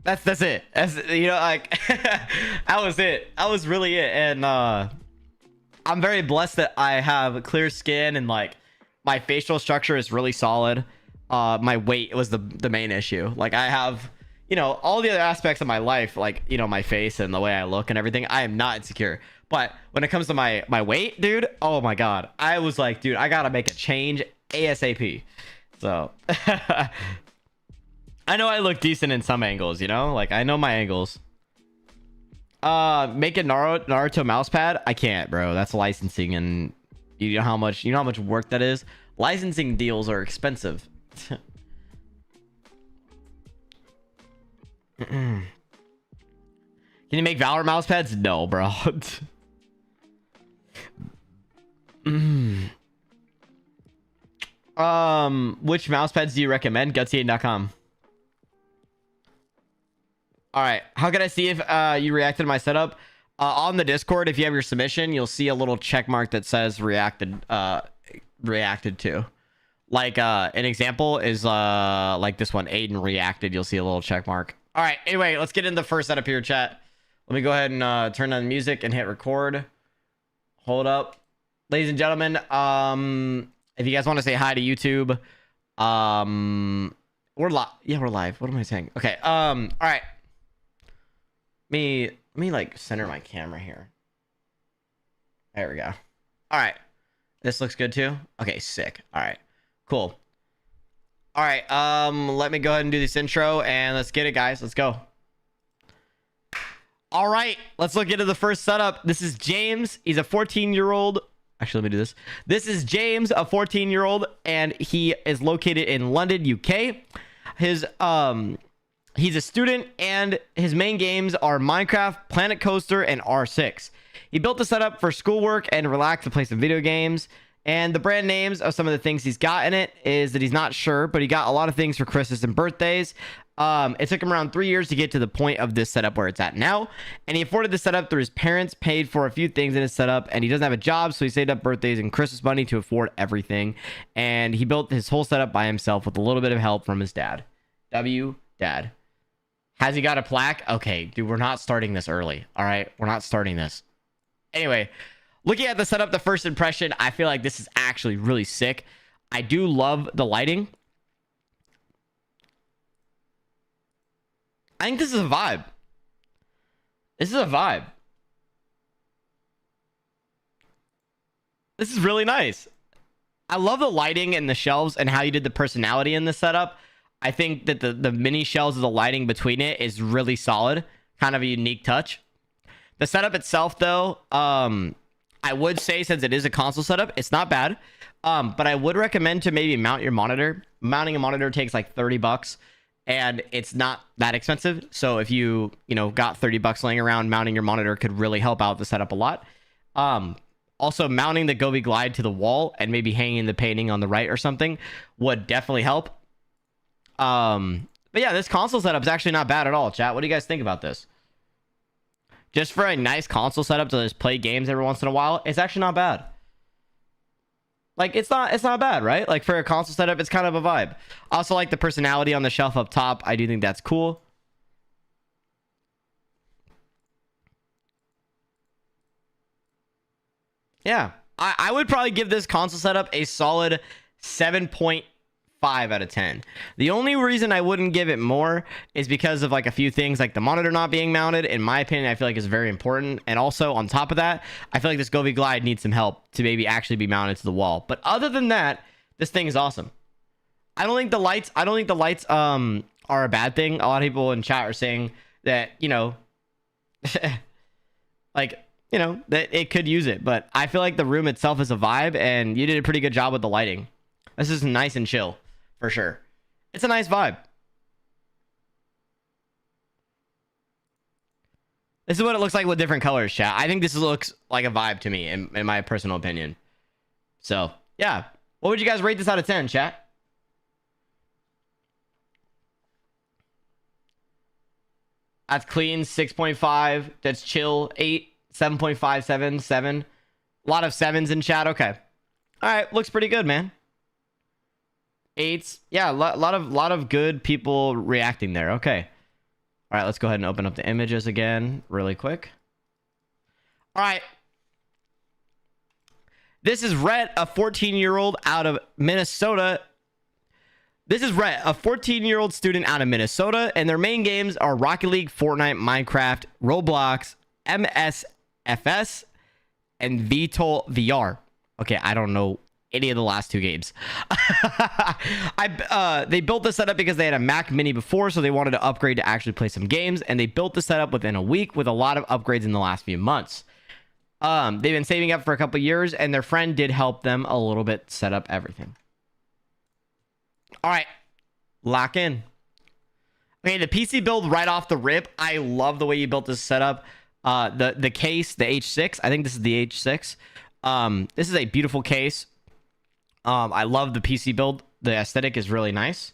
That's it. That's, you know, like that was it. That was really it. And I'm very blessed that I have clear skin and like my facial structure is really solid. My weight was the main issue. Like I have, you know, all the other aspects of my life, like, you know, my face and the way I look and everything. I am not insecure. But when it comes to my weight, dude, oh my god, I was like, dude, I gotta make a change ASAP. So I know I look decent in some angles, you know, like I know my angles. Make a Naruto mouse pad. I can't, bro. That's licensing, and you know how much work that is. Licensing deals are expensive. Can you make Valor mouse pads? No, bro. Which mouse pads do you recommend? GutzyAiden.com. All right, how can I see if you reacted to my setup? On the Discord, if you have your submission, you'll see a little check mark that says reacted to. Like an example is like this one, Aiden reacted. You'll see a little check mark. All right, anyway, let's get into the first setup here, chat. Let me go ahead and turn on the music and hit record. Hold up, ladies and gentlemen. If you guys want to say hi to YouTube, we're live. Yeah, we're live. What am I saying? Okay. All right. Let me like center my camera here. There we go. All right. This looks good too. Okay, sick. All right, cool. All right. Let me go ahead and do this intro and let's get it, guys. Let's go. All right, let's look into the first setup. This is James. He's a 14-year-old. Actually, let me do this. This is James, a 14-year-old, and he is located in London, UK. He's a student, and his main games are Minecraft, Planet Coaster, and R6. He built the setup for schoolwork and relax to play some video games. And the brand names of some of the things he's got in it is that he's not sure, but he got a lot of things for Christmas and birthdays. It took him around 3 years to get to the point of this setup where it's at now. And he afforded the setup through his parents, paid for a few things in his setup, and he doesn't have a job, so he saved up birthdays and Christmas money to afford everything. And he built his whole setup by himself with a little bit of help from his dad. Dad. Has he got a plaque? Okay, dude, we're not starting this early. All right, we're not starting this. Anyway, looking at the setup, the first impression, I feel like this is actually really sick. I do love the lighting. I think this is a vibe. This is a vibe. This is really nice. I love the lighting and the shelves and how you did the personality in the setup. I think that the mini shelves of the lighting between it is really solid. Kind of a unique touch. The setup itself, though, I would say, since it is a console setup, it's not bad. But I would recommend to maybe mount your monitor. Mounting a monitor takes like $30, and it's not that expensive. So if you got $30 laying around, mounting your monitor could really help out the setup a lot. Also, mounting the Gobi Glide to the wall and maybe hanging the painting on the right or something would definitely help. But yeah, this console setup is actually not bad at all, chat. What do you guys think about this? Just for a nice console setup to just play games every once in a while, it's actually not bad. Like, it's not bad, right? Like, for a console setup, it's kind of a vibe. Also, like the personality on the shelf up top. I do think that's cool. Yeah, I would probably give this console setup a solid 7.5 out of 10. The only reason I wouldn't give it more is because of like a few things, like the monitor not being mounted. In my opinion, I feel like is very important. And also on top of that, I feel like this Gobi Glide needs some help to maybe actually be mounted to the wall. But other than that, this thing is awesome. I don't think the lights are a bad thing. A lot of people in chat are saying that, like, that it could use it, but I feel like the room itself is a vibe, and you did a pretty good job with the lighting. This is nice and chill, for sure. It's a nice vibe. This is what it looks like with different colors, chat. I think this looks like a vibe to me, in my personal opinion. So, yeah. What would you guys rate this out of 10, chat? That's clean, 6.5. That's chill, 8. 7.57, 7. A lot of 7s in chat. Okay. All right. Looks pretty good, man. 8s. Yeah, a lot of good people reacting there. Okay. All right, let's go ahead and open up the images again really quick. All right. This is Rhett, a 14-year-old out of Minnesota. This is Rhett, a 14-year-old student out of Minnesota, and their main games are Rocket League, Fortnite, Minecraft, Roblox, MSFS, and VTOL VR. Okay, I don't know any of the last two games. They built the setup because they had a Mac Mini before, so they wanted to upgrade to actually play some games, and they built the setup within a week with a lot of upgrades in the last few months. They've been saving up for a couple years, and their friend did help them a little bit set up everything. All right, lock in. Okay, the PC build right off the rip. I love the way you built this setup. The case, the H6. I think this is the H6. This is a beautiful case. I love the PC build. The aesthetic is really nice.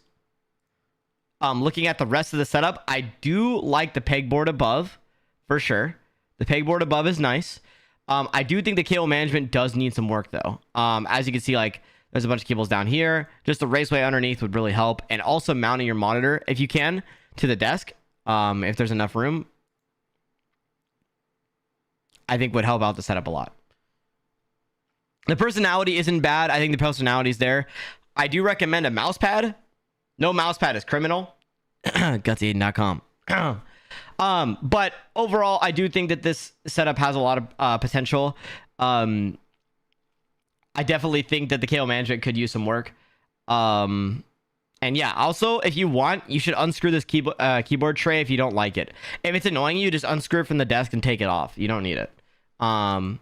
Looking at the rest of the setup, I do like the pegboard above, for sure. The pegboard above is nice. I do think the cable management does need some work, though. As you can see, like, there's a bunch of cables down here. Just the raceway underneath would really help. And also mounting your monitor, if you can, to the desk, if there's enough room, I think would help out the setup a lot. The personality isn't bad. I think the personality is there. I do recommend a mouse pad. No mouse pad is criminal. GutzyAiden.com. But overall, I do think that this setup has a lot of potential. I definitely think that the cable management could use some work. And yeah, also, if you want, you should unscrew this keyboard tray if you don't like it. If it's annoying you, just unscrew it from the desk and take it off. You don't need it. Yeah,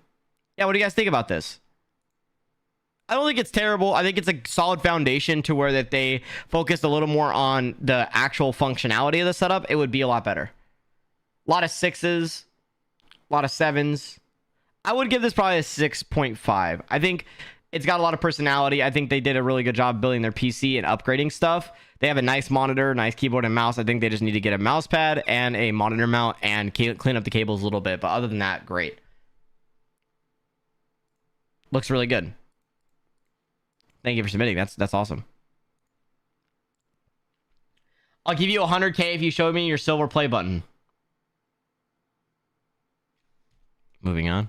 what do you guys think about this? I don't think it's terrible. I think it's a solid foundation to where that they focused a little more on the actual functionality of the setup. It would be a lot better. A lot of 6s, a lot of 7s. I would give this probably a 6.5. I think it's got a lot of personality. I think they did a really good job building their PC and upgrading stuff. They have a nice monitor, nice keyboard and mouse. I think they just need to get a mouse pad and a monitor mount and clean up the cables a little bit. But other than that, great. Looks really good. Thank you for submitting. That's awesome. I'll give you 100K if you show me your silver play button. Moving on.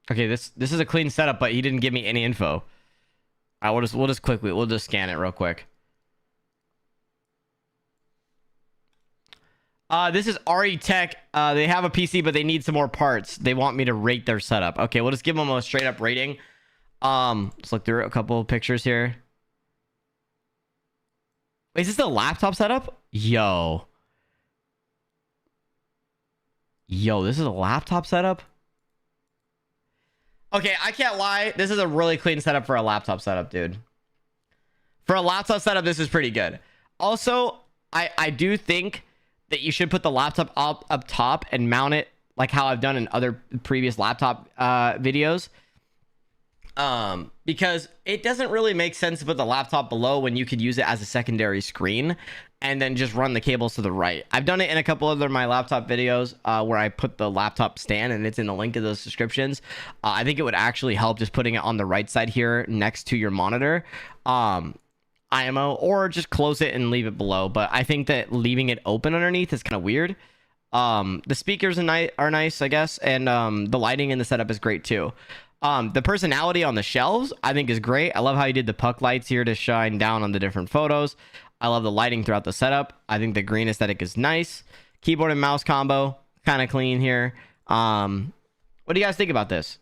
Okay, this is a clean setup, but he didn't give me any info. We'll just scan it real quick. This is RE Tech. They have a PC, but they need some more parts. They want me to rate their setup. Okay, we'll just give them a straight up rating. Let's look through a couple of pictures here. Wait, is this the laptop setup? Yo, this is a laptop setup? Okay, I can't lie. This is a really clean setup for a laptop setup, dude. For a laptop setup, this is pretty good. Also, I do think that you should put the laptop up top and mount it like how I've done in other previous laptop videos. Because it doesn't really make sense to put the laptop below when you could use it as a secondary screen and then just run the cables to the right. I've done it in a couple of my laptop videos where I put the laptop stand, and it's in the link of those descriptions. I think it would actually help just putting it on the right side here next to your monitor. IMO, or just close it and leave it below. But I think that leaving it open underneath is kind of weird. The speakers are nice, I guess, and the lighting in the setup is great too. The personality on the shelves, I think, is great. I love how you did the puck lights here to shine down on the different photos. I love the lighting throughout the setup. I think the green aesthetic is nice. Keyboard and mouse combo, kind of clean here. What do you guys think about this?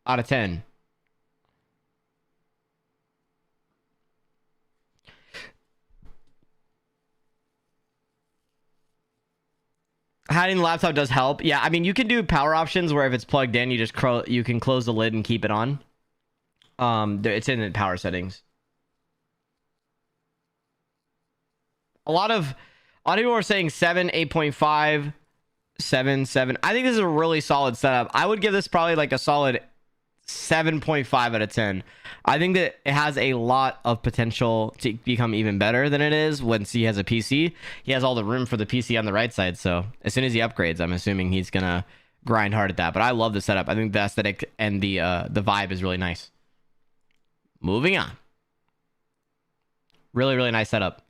Out of 10. Hiding the laptop does help. Yeah, I mean, you can do power options where if it's plugged in, you can close the lid and keep it on. It's in the power settings. A lot of people are saying 7, 8.5, 7, 7. I think this is a really solid setup. I would give this probably like a solid 7.5 out of 10. I think that it has a lot of potential to become even better than it is once he has a PC. He has all the room for the PC on the right side, so as soon as he upgrades, I'm assuming he's gonna grind hard at that. But I love the setup. I think the aesthetic and the vibe is really nice. Moving on. Really, really nice setup.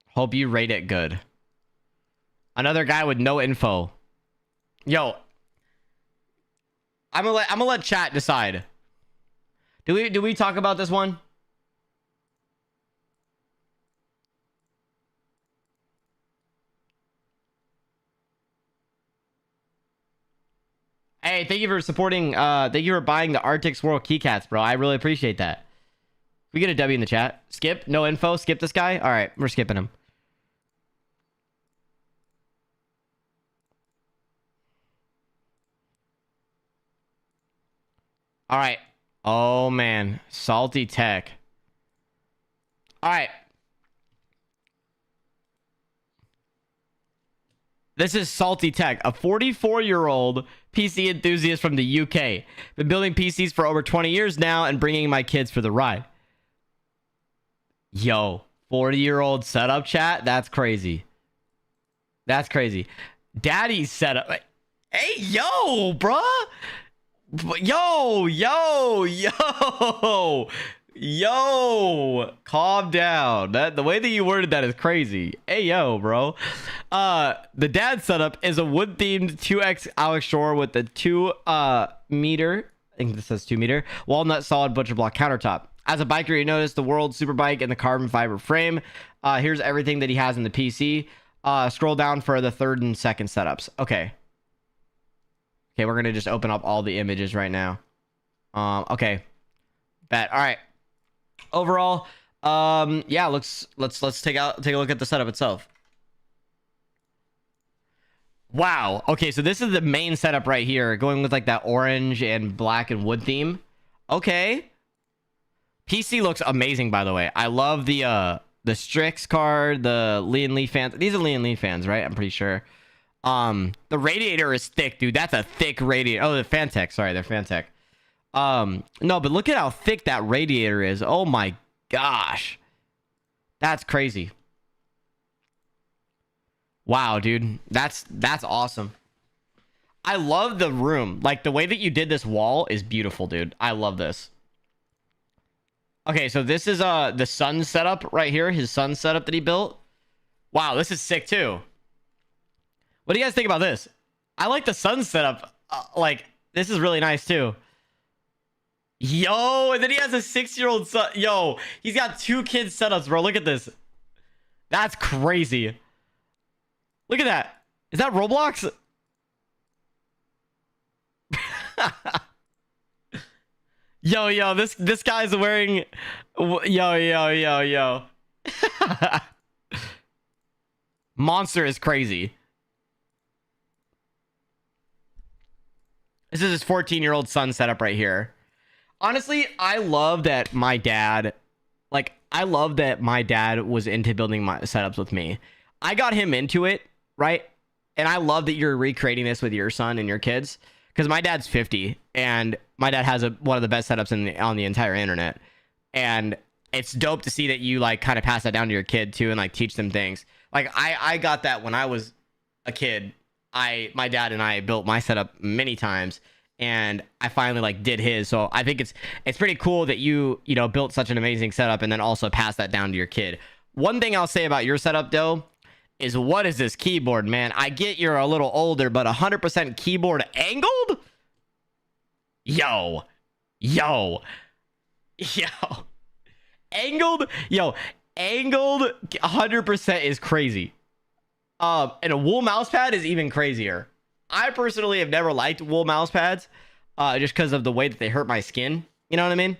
Hope you rate it good. Another guy with no info. Yo, I'm gonna let chat decide. Do we talk about this one? Hey, thank you for supporting. Thank you for buying the Arctic Swirl keycaps, bro. I really appreciate that. We get a W in the chat. Skip. No info. Skip this guy. All right, we're skipping him. All right. Oh man, salty tech. All right. This is Salty Tech, a 44-year-old PC enthusiast from the UK. Been building PCs for over 20 years now and bringing my kids for the ride. Yo, 40-year-old setup chat? That's crazy. That's crazy. Daddy's setup. Hey, yo, bruh. Yo, calm down. The way that you worded that is crazy. Hey, yo, bro. The dad setup is a wood-themed 2X Alex Shore with the 2 meter, I think this says 2 meter, walnut solid butcher block countertop. As a biker, you notice the World Superbike and the carbon fiber frame. Here's everything that he has in the PC. Scroll down for the third and second setups. Okay, we're gonna just open up all the images right now. Okay, bet. All right. Overall, yeah, let's take a look at the setup itself. Wow. Okay, so this is the main setup right here, going with like that orange and black and wood theme. Okay. PC looks amazing, by the way. I love the Strix card, the Lian Lee fans. These are Lian Lee fans, right? I'm pretty sure. The radiator is thick, dude. That's a thick radiator. Oh, the Fantech. Sorry, they're Fantech. No, but look at how thick that radiator is. Oh my gosh. That's crazy. Wow, dude. That's awesome. I love the room. Like, the way that you did this wall is beautiful, dude. I love this. Okay, so this is the sun setup right here. His sun setup that he built. Wow, this is sick too. What do you guys think about this? I like the sun setup. Like, this is really nice too. Yo, and then he has a 6-year-old son. Yo, he's got 2 kids setups, bro. Look at this. That's crazy. Look at that. Is that Roblox? Yo, this guy's wearing... Yo. Monster is crazy. This is his 14-year-old son setup right here. Honestly, I love that my dad... Like, I love that my dad was into building my setups with me. I got him into it, right? And I love that you're recreating this with your son and your kids. Because my dad's 50, and my dad has one of the best setups on the entire internet. And it's dope to see that you, like, kind of pass that down to your kid, too, and, like, teach them things. Like, I got that when I was a kid. My dad and I built my setup many times, and I finally, like, did his. So I think it's pretty cool that you know, built such an amazing setup and then also pass that down to your kid. One thing I'll say about your setup, though, is what is this keyboard, man? I get you're a little older, but 100% keyboard angled? Yo. Angled? Yo, angled 100% is crazy. And a wool mouse pad is even crazier. I personally have never liked wool mouse pads, just because of the way that they hurt my skin. You know what I mean?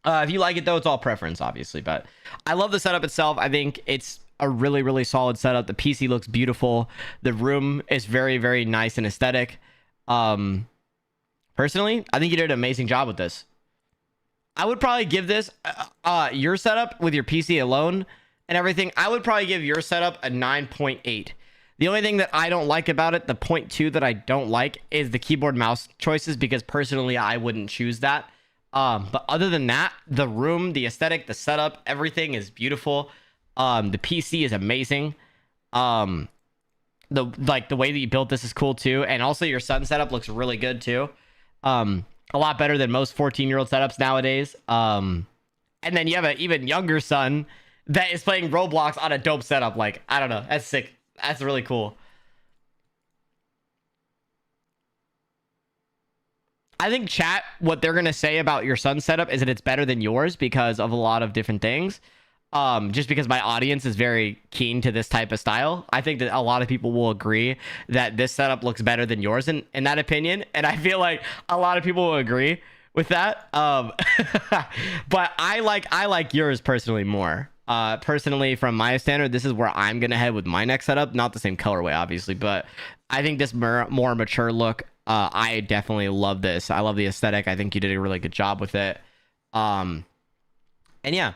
If you like it, though, it's all preference, obviously. But I love the setup itself. I think it's a really, really solid setup. The PC looks beautiful. The room is very, very nice and aesthetic. Personally, I think you did an amazing job with this. I would probably give this your setup with your PC alone and everything. I would probably give your setup a 9.8. The only thing that I don't like about it, the 0.2 that I don't like, is the keyboard mouse choices, because personally I wouldn't choose that. But other than that, the room, the aesthetic, the setup, everything is beautiful. The PC is amazing. The way that you built this is cool too, and also your sun setup looks really good too. A lot better than most 14-year-old setups nowadays. And then you have an even younger son that is playing Roblox on a dope setup. Like, I don't know. That's sick. That's really cool. I think chat, what they're going to say about your son's setup is that it's better than yours because of a lot of different things. Just because my audience is very keen to this type of style. I think that a lot of people will agree that this setup looks better than yours in that opinion. And I feel like a lot of people will agree with that. But I like yours personally more. Personally, from my standard, this is where I'm going to head with my next setup. Not the same colorway, obviously, but I think this more mature look, I definitely love this. I love the aesthetic. I think you did a really good job with it. And yeah.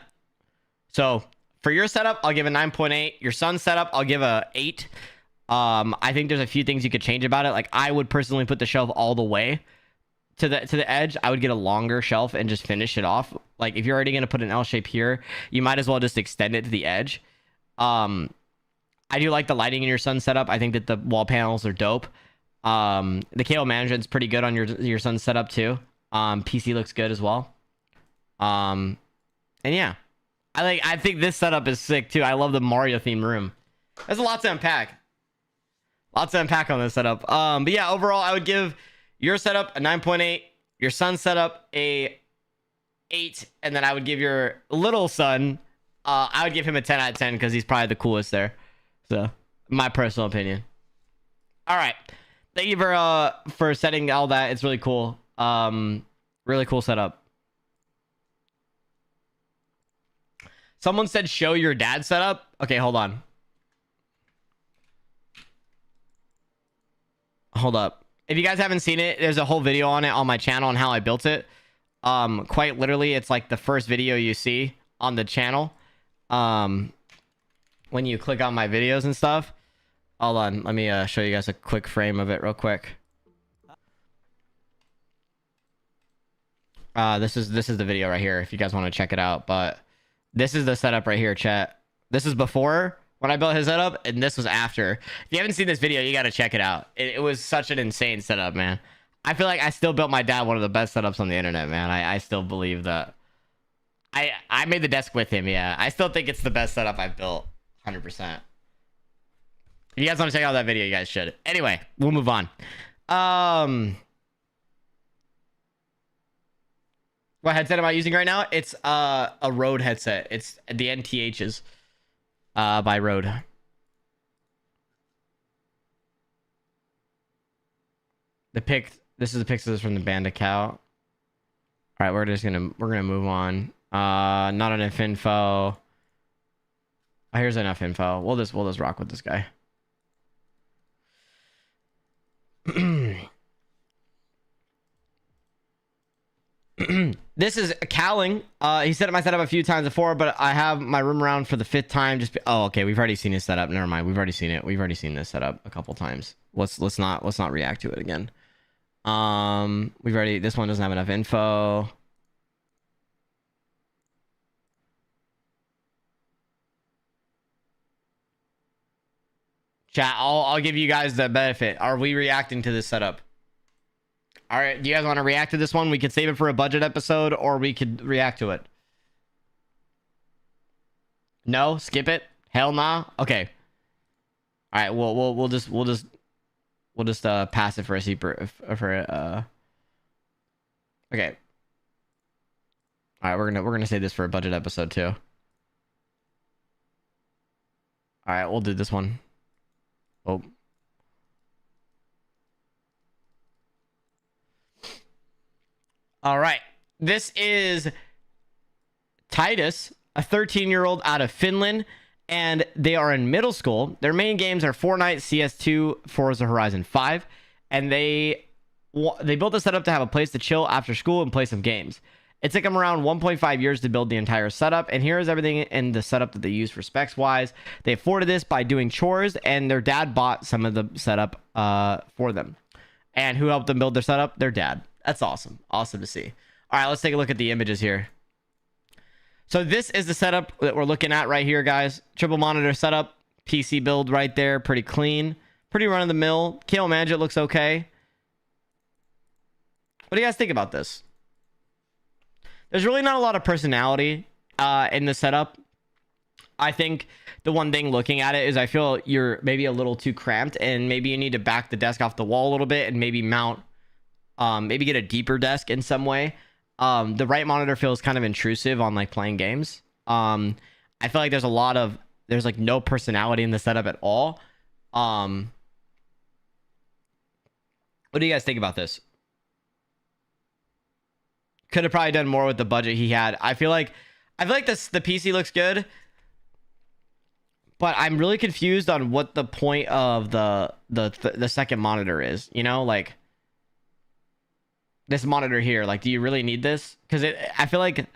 So for your setup, I'll give a 9.8. Your son's setup, I'll give a 8. I think there's a few things you could change about it. Like, I would personally put the shelf all the way to the edge. I would get a longer shelf and just finish it off. Like, if you're already going to put an L shape here, you might as well just extend it to the edge. I do like the lighting in your son's setup. I think that the wall panels are dope. The cable management's pretty good on your son's setup too. PC looks good as well. And yeah, I think this setup is sick too. I love the Mario themed room. There's a lot to unpack. Lots to unpack on this setup. But yeah, overall, I would give your setup a 9.8, your son's setup a 8, and then I would give your little son, I would give him a 10 out of 10 because he's probably the coolest there. So, my personal opinion. All right. Thank you for setting all that. It's really cool. Really cool setup. Someone said show your dad's setup. Okay, hold on. Hold up. If you guys haven't seen it, there's a whole video on it on my channel on how I built it. Quite literally, it's like the first video you see on the channel. When you click on my videos and stuff. Hold on, let me show you guys a quick frame of it real quick. This is the video right here if you guys want to check it out. But this is the setup right here, chat. This is before when I built his setup, and this was after. If you haven't seen this video, you got to check it out. It was such an insane setup, man. I feel like I still built my dad one of the best setups on the internet, man. I still believe that. I made the desk with him, yeah. I still think it's the best setup I've built, 100%. If you guys want to check out that video, you guys should. Anyway, we'll move on. What headset am I using right now? It's a Rode headset. It's the NTHs by Rode. This is the pictures from the band account. All right, we're gonna move on. Not enough info. Oh, here's enough info. We'll just rock with this guy. This is Calling. He set up my setup a few times before, but I have my room around for the 5th time. Oh, okay. We've already seen his setup. Never mind. We've already seen it. We've already seen this setup a couple times. Let's not react to it again. This one doesn't have enough info. Chat, I'll give you guys the benefit. Are we reacting to this setup? All right, do you guys want to react to this one? We could save it for a budget episode, or we could react to it. No, skip it. Hell nah. Okay. All right, we'll just pass it for a okay. All right, we're gonna save this for a budget episode too. All right, we'll do this one. Oh. All right. This is Titus, a 13-year-old out of Finland, and they are in middle school. Their main games are Fortnite, CS2, Forza Horizon 5, and they built a setup to have a place to chill after school and play some games. It took them around 1.5 years to build the entire setup, and here is everything in the setup that they used for specs-wise. They afforded this by doing chores, and their dad bought some of the setup for them. And who helped them build their setup? Their dad. That's awesome. Awesome to see. All right, let's take a look at the images here. So this is the setup that we're looking at right here, guys. Triple monitor setup. PC build right there. Pretty clean. Pretty run-of-the-mill. Cable management looks okay. What do you guys think about this? There's really not a lot of personality in the setup. I think the one thing looking at it is I feel you're maybe a little too cramped, and maybe you need to back the desk off the wall a little bit and maybe mount, maybe get a deeper desk in some way. The right monitor feels kind of intrusive on like playing games. I feel like there's like no personality in the setup at all. What do you guys think about this? Could have probably done more with the budget he had. I feel like the PC looks good, but I'm really confused on what the point of the second monitor is. You know, like this monitor here. Like, do you really need this? Because I feel like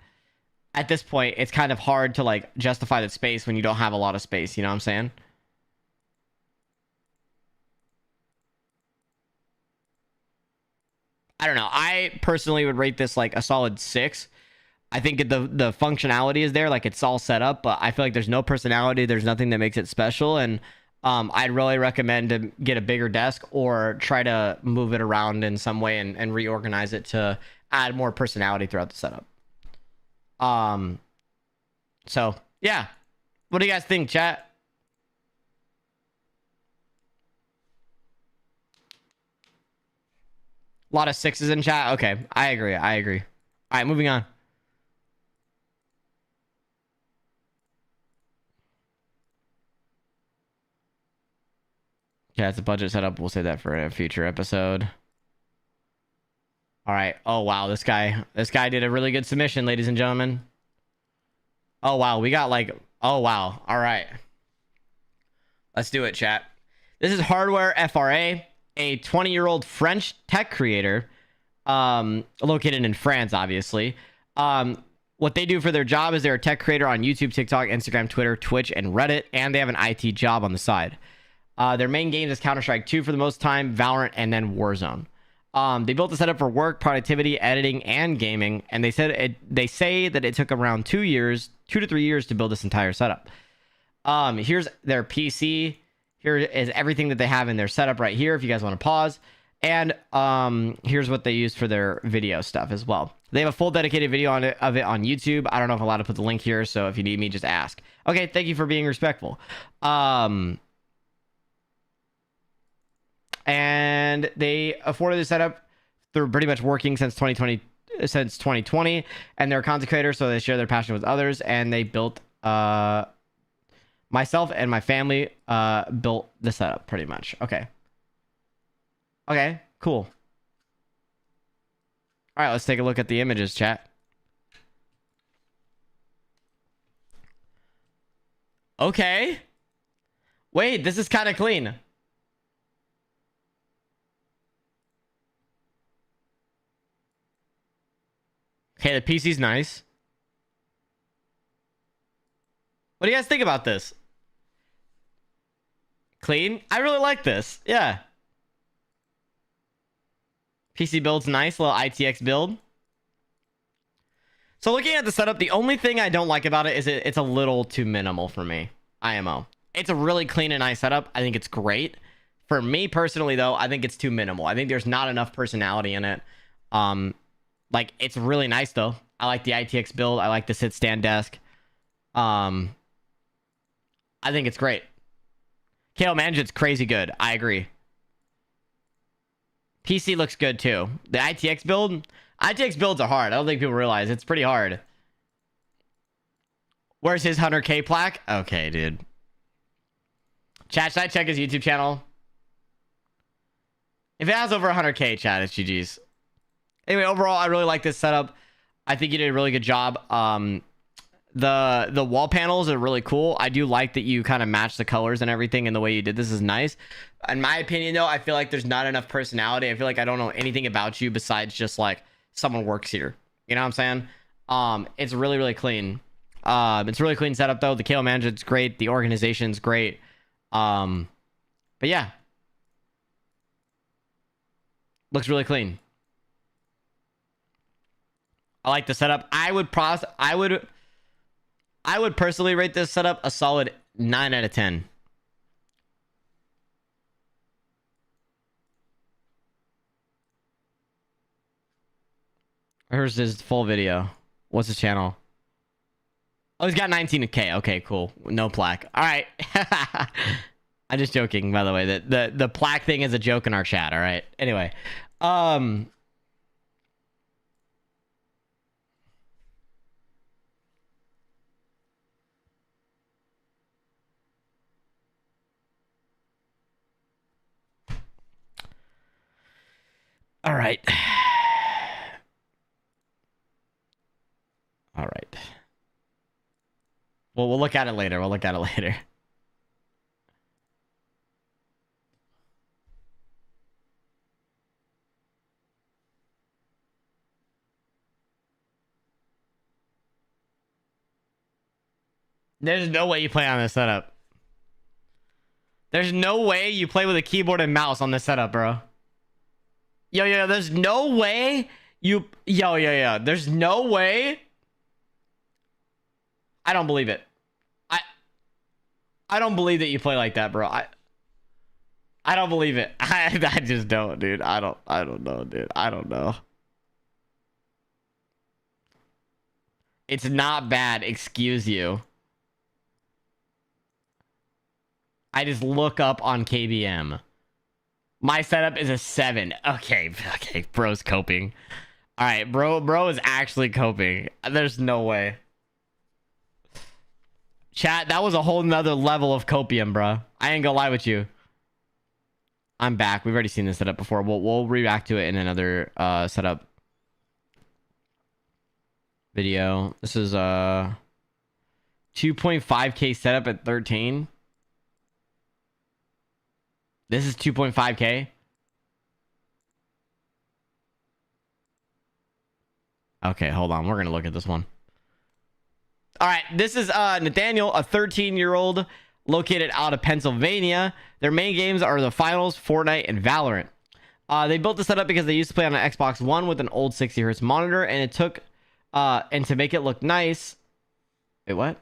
at this point it's kind of hard to like justify the space when you don't have a lot of space. You know what I'm saying? I don't know. I personally would rate this like a solid 6. I think the functionality is there, like it's all set up, but I feel like there's no personality. There's nothing that makes it special, and I'd really recommend to get a bigger desk or try to move it around in some way and reorganize it to add more personality throughout the setup. So yeah, what do you guys think, chat? A lot of 6s in chat. Okay, I agree. I agree. All right, moving on. Yeah, it's a budget setup. We'll say that for a future episode. All right. Oh wow, this guy did a really good submission, ladies and gentlemen. Oh wow, we got like, oh wow. All right. Let's do it, chat. This is Hardware FRA, a 20-year-old French tech creator, located in France, obviously. What they do for their job is they're a tech creator on YouTube, TikTok, Instagram, Twitter, Twitch, and Reddit, and they have an IT job on the side. Their main games is Counter-Strike 2 for the most time, Valorant, and then Warzone. They built the setup for work, productivity, editing, and gaming, and they say that it took around 2 to 3 years to build this entire setup. Here's their PC. Here is everything that they have in their setup right here, if you guys want to pause. And here's what they use for their video stuff as well. They have a full dedicated video of it on YouTube. I don't know if I'm allowed to put the link here, so if you need me, just ask. Okay, thank you for being respectful. And they afforded the setup through pretty much working since 2020, and they're a content creator, so they share their passion with others. And they built myself and my family built the setup pretty much. Okay, cool. All right, let's take a look at the images, chat. Okay, wait, this is kind of clean. Okay, the PC's nice. What do you guys think about this? Clean? I really like this. Yeah. PC build's nice. Little ITX build. So looking at the setup, the only thing I don't like about it is it's a little too minimal for me. IMO. It's a really clean and nice setup. I think it's great. For me personally, though, I think it's too minimal. I think there's not enough personality in it. Like, it's really nice, though. I like the ITX build. I like the sit-stand desk. I think it's great. KO management's crazy good. I agree. PC looks good, too. The ITX builds are hard. I don't think people realize. It's pretty hard. Where's his 100K plaque? Okay, dude. Chat, should I check his YouTube channel? If it has over 100K, chat, it's GG's. Anyway, overall, I really like this setup. I think you did a really good job. The wall panels are really cool. I do like that you kind of match the colors and everything, and the way you did this is nice. In my opinion, though, I feel like there's not enough personality. I feel like I don't know anything about you besides just like someone works here. You know what I'm saying? It's really, really clean. It's a really clean setup, though. The KO management's great. The organization's great. But yeah, looks really clean. I like the setup. I would personally rate this setup a solid 9 out of 10. Here's his full video. What's his channel? Oh, he's got 19K. Okay, cool. No plaque. All right. I'm just joking, by the way. The plaque thing is a joke in our chat. All right. Anyway, all right. All right. Well, we'll look at it later. We'll look at it later. There's no way you play on this setup. There's no way you play with a keyboard and mouse on this setup, bro. Yo, there's no way you... Yo. There's no way... I don't believe it. I don't believe that you play like that, bro. I don't believe it. I just don't, dude. I don't know, dude. I don't know. It's not bad, excuse you. I just look up on KBM. My setup is a 7. Okay, bro's coping. All right, bro is actually coping. There's no way. Chat, that was a whole nother level of copium, bro. I ain't gonna lie with you. I'm back. We've already seen this setup before. We'll react to it in another setup video. This is 2.5K setup at 13. This is 2.5K. Okay, hold on. We're gonna look at this one. All right, this is Nathaniel, a 13-year-old located out of Pennsylvania. Their main games are the Finals, Fortnite, and Valorant. They built the setup because they used to play on an Xbox One with an old 60 hertz monitor, and it took and to make it look nice. Wait, what?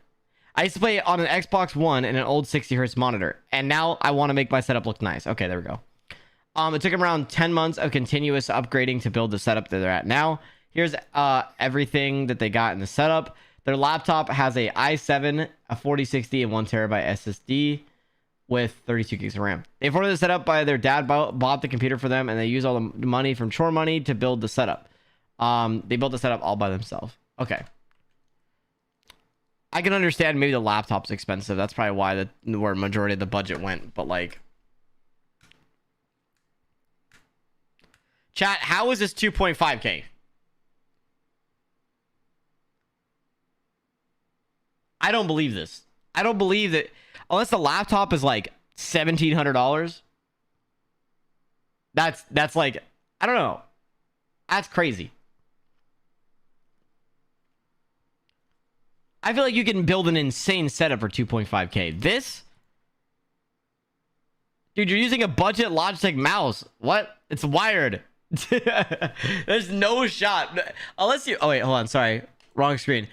I used to play on an Xbox One and an old 60 hertz monitor, and now I want to make my setup look nice. Okay, there we go. It took them around 10 months of continuous upgrading to build the setup that they're at now. Here's everything that they got in the setup. Their laptop has a i7, a 4060, and 1TB SSD with 32 gigs of RAM. They afforded the setup by their dad bought the computer for them, and they use all the money from chore money to build the setup. They built the setup all by themselves. Okay. I can understand maybe the laptop's expensive. That's probably why where majority of the budget went. But like, chat, how is this 2.5K? I don't believe this. I don't believe that unless the laptop is like $1,700. That's like, I don't know. That's crazy. I feel like you can build an insane setup for 2.5K. This? Dude, you're using a budget Logitech mouse. What? It's wired. There's no shot. Unless you... Oh, wait. Hold on. Sorry. Wrong screen.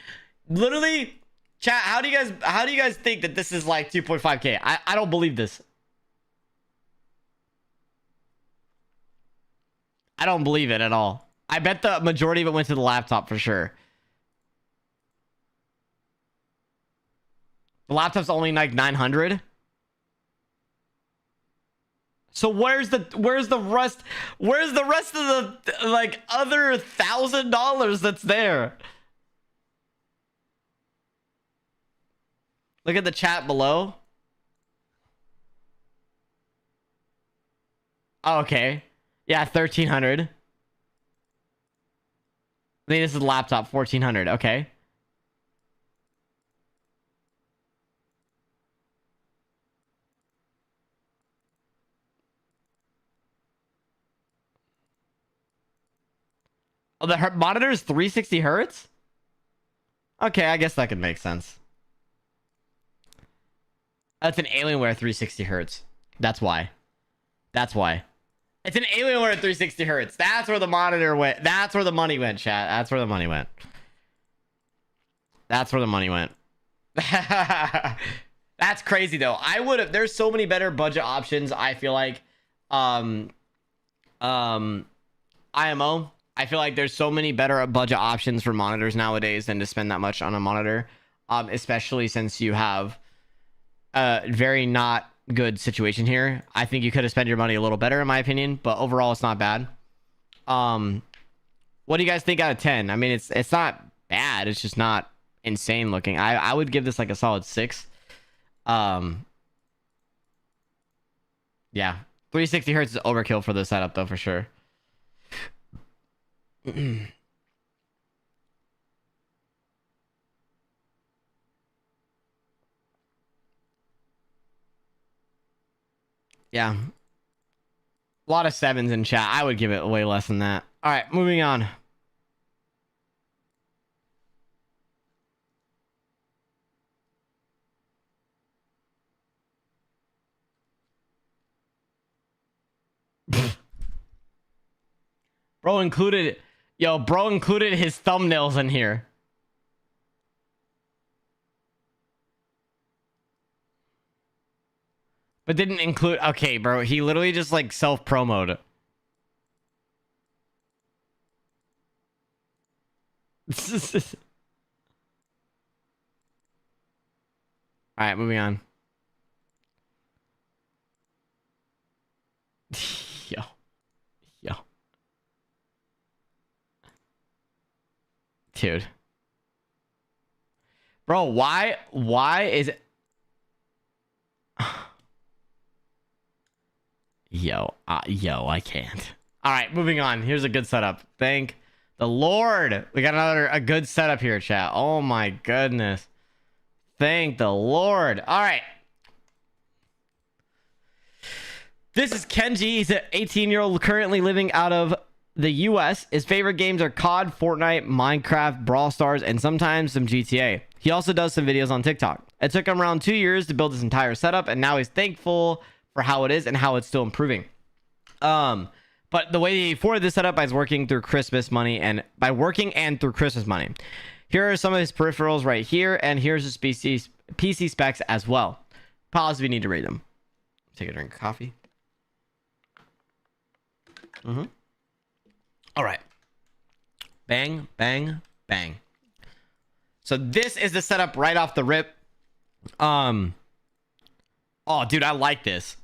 Literally... Chat, how do you guys think that this is like 2.5K? I don't believe this. I don't believe it at all. I bet the majority of it went to the laptop for sure. The laptop's only like 900. So where's the rest? Where's the rest of the like other $1,000 that's there? Look at the chat below. Oh, okay. Yeah, 1,300. I think this is the laptop, 1,400. Okay. Oh, the monitor is 360 hertz? Okay, I guess that could make sense. That's an Alienware 360 hertz. That's why. That's why. It's an Alienware 360 hertz. That's where the monitor went. That's where the money went, chat. That's where the money went. That's where the money went. That's crazy, though. I would have... There's so many better budget options, I feel like. IMO. I feel like there's so many better budget options for monitors nowadays than to spend that much on a monitor, especially since you have a very not good situation here. I think you could have spent your money a little better, in my opinion, but overall, it's not bad. What do you guys think out of 10? I mean, it's not bad. It's just not insane looking. I would give this like a solid 6. Yeah, 360 hertz is overkill for the setup though, for sure. Yeah, a lot of 7s in chat. I would give it way less than that. All right, moving on. Bro included his thumbnails in here. But didn't include... Okay, bro. He literally just, like, self-promoted. Alright, moving on. Yo. Yo. Dude. Bro, why is it... Yo, I can't. All right, moving on. Here's a good setup. Thank the Lord. We got a good setup here, chat. Oh my goodness. Thank the Lord. All right. This is Kenji. He's an 18-year-old currently living out of the US. His favorite games are COD, Fortnite, Minecraft, Brawl Stars, and sometimes some GTA. He also does some videos on TikTok. It took him around 2 years to build his entire setup, and now he's thankful for how it is and how it's still improving. But the way he afforded this setup is working through Christmas money and through Christmas money. Here are some of his peripherals right here, and here's his PC specs as well. Pause if you need to read them. Take a drink of coffee. All right. Bang, bang, bang. So this is the setup right off the rip. Oh, dude, I like this.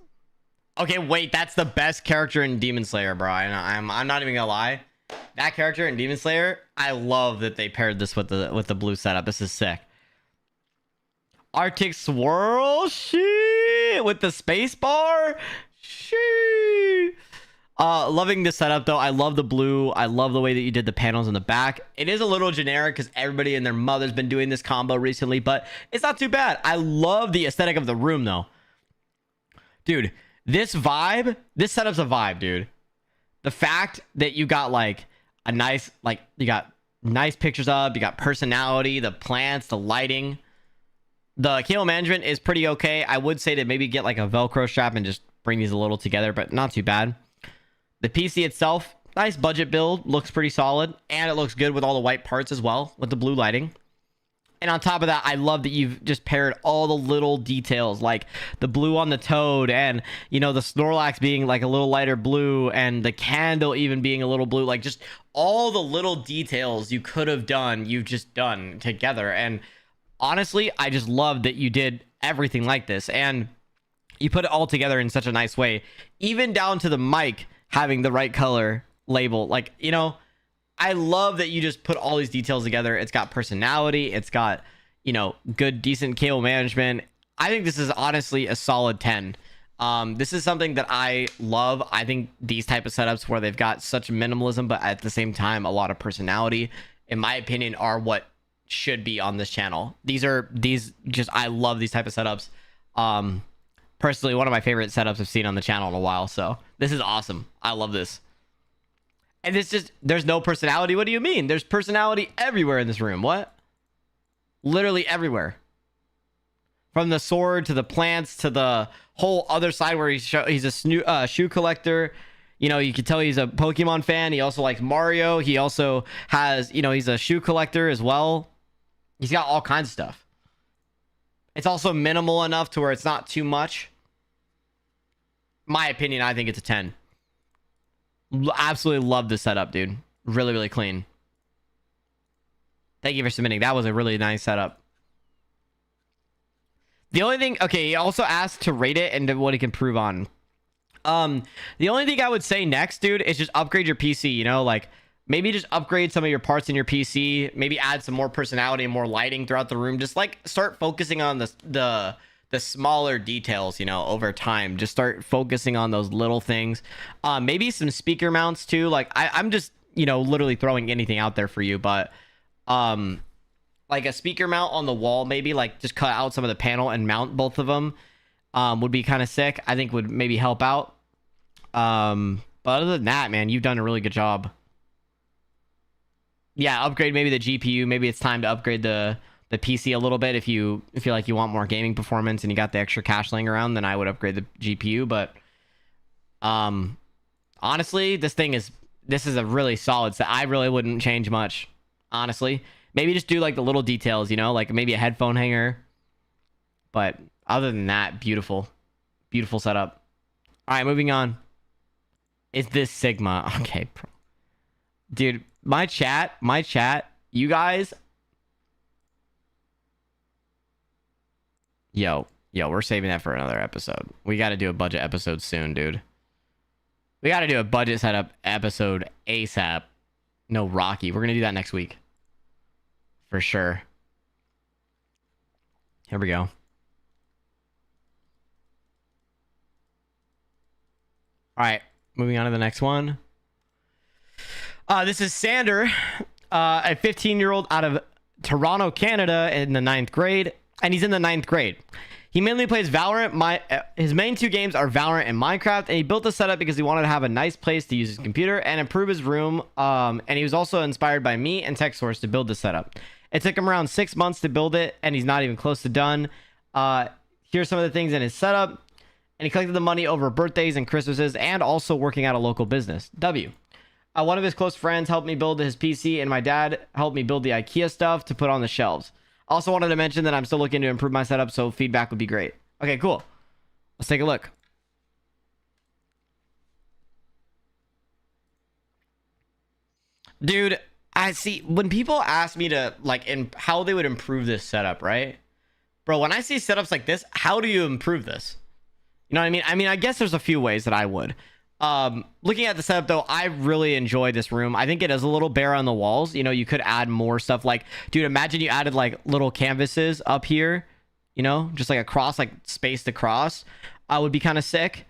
Okay, wait, that's the best character in Demon Slayer, bro. I'm not even gonna lie. That character in Demon Slayer, I love that they paired this with the blue setup. This is sick. Arctic swirl, shit, with the space bar, shit. Loving this setup though. I love the blue. I love the way that you did the panels in the back. It is a little generic because everybody and their mother's been doing this combo recently, but it's not too bad. I love the aesthetic of the room though. Dude, this setup's a vibe, dude. The fact that you got like a nice, you got nice pictures up, you got personality, the plants, the lighting. The cable management is pretty okay. I would say to maybe get like a Velcro strap and just bring these a little together, but not too bad. The PC itself, nice budget build, looks pretty solid, and it looks good with all the white parts as well, with the blue lighting. And on top of that, I love that you've just paired all the little details, like the blue on the Toad, and, you know, the Snorlax being like a little lighter blue, and the candle even being a little blue. Like, just all the little details you could have done, you've just done together. And honestly, I just love that you did everything like this, and you put it all together in such a nice way, even down to the mic having the right color label. Like, you know, I love that you just put all these details together. It's got personality. It's got, you know, good, decent cable management. I think this is honestly a solid 10. This is something that I love. I think these type of setups where they've got such minimalism, but at the same time, a lot of personality, in my opinion, are what should be on this channel. I love these type of setups. Personally, one of my favorite setups I've seen on the channel in a while. So this is awesome. I love this. And it's just, there's no personality. What do you mean? There's personality everywhere in this room. What? Literally everywhere. From the sword to the plants to the whole other side where he's a shoe collector. You know, you can tell he's a Pokemon fan. He also likes Mario. He also has, you know, he's a shoe collector as well. He's got all kinds of stuff. It's also minimal enough to where it's not too much. My opinion, I think it's a 10. Absolutely love this setup, dude. Really, really clean. Thank you for submitting. That was a really nice setup. The only thing, okay, he also asked to rate it and what he can prove on. The only thing I would say next, dude, is just upgrade your PC, you know, like maybe just upgrade some of your parts in your PC, maybe add some more personality and more lighting throughout the room. Just like start focusing on the smaller details, you know, over time. Just start focusing on those little things. Maybe some speaker mounts too. Like I'm just, you know, literally throwing anything out there for you, but like a speaker mount on the wall, maybe like just cut out some of the panel and mount both of them would be kind of sick. I think would maybe help out. But other than that, man, you've done a really good job. Yeah, upgrade maybe the GPU. Maybe it's time to upgrade the PC a little bit if you feel like you want more gaming performance and you got the extra cash laying around, then I would upgrade the GPU. But honestly, this is a really solid set. I really wouldn't change much, honestly. Maybe just do like the little details, you know, like maybe a headphone hanger. But other than that, beautiful. Beautiful setup. All right, moving on. Is this Sigma? Okay, dude, my chat, you guys. Yo, we're saving that for another episode. We got to do a budget episode soon, dude. We got to do a budget setup episode ASAP. No, Rocky. We're going to do that next week. For sure. Here we go. All right, moving on to the next one. This is Sander, a 15-year-old out of Toronto, Canada, in the 9th grade, and he's in the 9th grade. He mainly plays Valorant. His main two games are Valorant and Minecraft, and he built the setup because he wanted to have a nice place to use his computer and improve his room. And he was also inspired by me and TechSource to build the setup. It took him around 6 months to build it, and he's not even close to done. Here's some of the things in his setup. And he collected the money over birthdays and Christmases and also working at a local business. W. One of his close friends helped me build his PC, and my dad helped me build the IKEA stuff to put on the shelves. Also wanted to mention that I'm still looking to improve my setup, so feedback would be great. Okay, cool. Let's take a look. Dude, I see when people ask me to like how they would improve this setup, right? Bro, when I see setups like this, how do you improve this? You know what I mean? I mean, I guess there's a few ways that I would. Looking at the setup though, I really enjoy this room. I think it is a little bare on the walls. You know, you could add more stuff like, dude, imagine you added like little canvases up here, you know, just like across, like spaced across, would be kind of sick.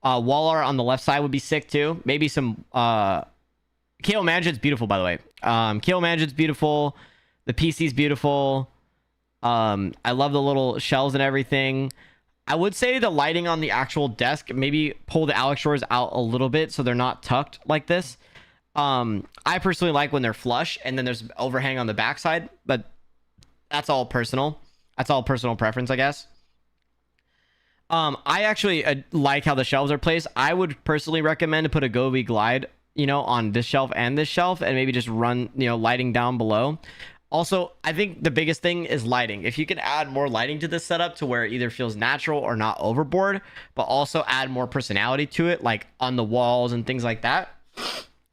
Wall art on the left side would be sick too. Maybe some, KO Management's beautiful, by the way. KO Management's beautiful. The PC's beautiful. I love the little shelves and everything. I would say the lighting on the actual desk, maybe pull the Alex drawers out a little bit so they're not tucked like this. I personally like when they're flush and then there's overhang on the backside, but that's all personal. That's all personal preference, I guess. I actually like how the shelves are placed. I would personally recommend to put a Govee Glide, you know, on this shelf and maybe just run, you know, lighting down below. Also, I think the biggest thing is lighting. If you can add more lighting to this setup to where it either feels natural or not overboard, but also add more personality to it, like on the walls and things like that,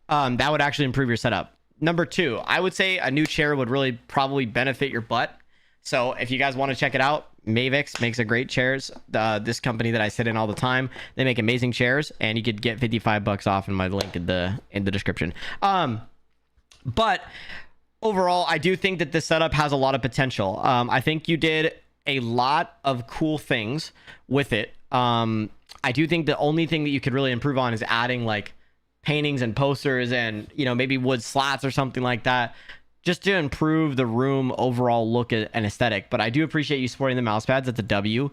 that would actually improve your setup. Number two, I would say a new chair would really probably benefit your butt. So if you guys want to check it out, Mavix makes a great chairs. This company that I sit in all the time, they make amazing chairs, and you could get $55 off in my link in the description. But overall, I do think that this setup has a lot of potential. I think you did a lot of cool things with it. I do think the only thing that you could really improve on is adding like paintings and posters and, you know, maybe wood slats or something like that, just to improve the room overall look and aesthetic. But I do appreciate you supporting the mouse pads. That's a W.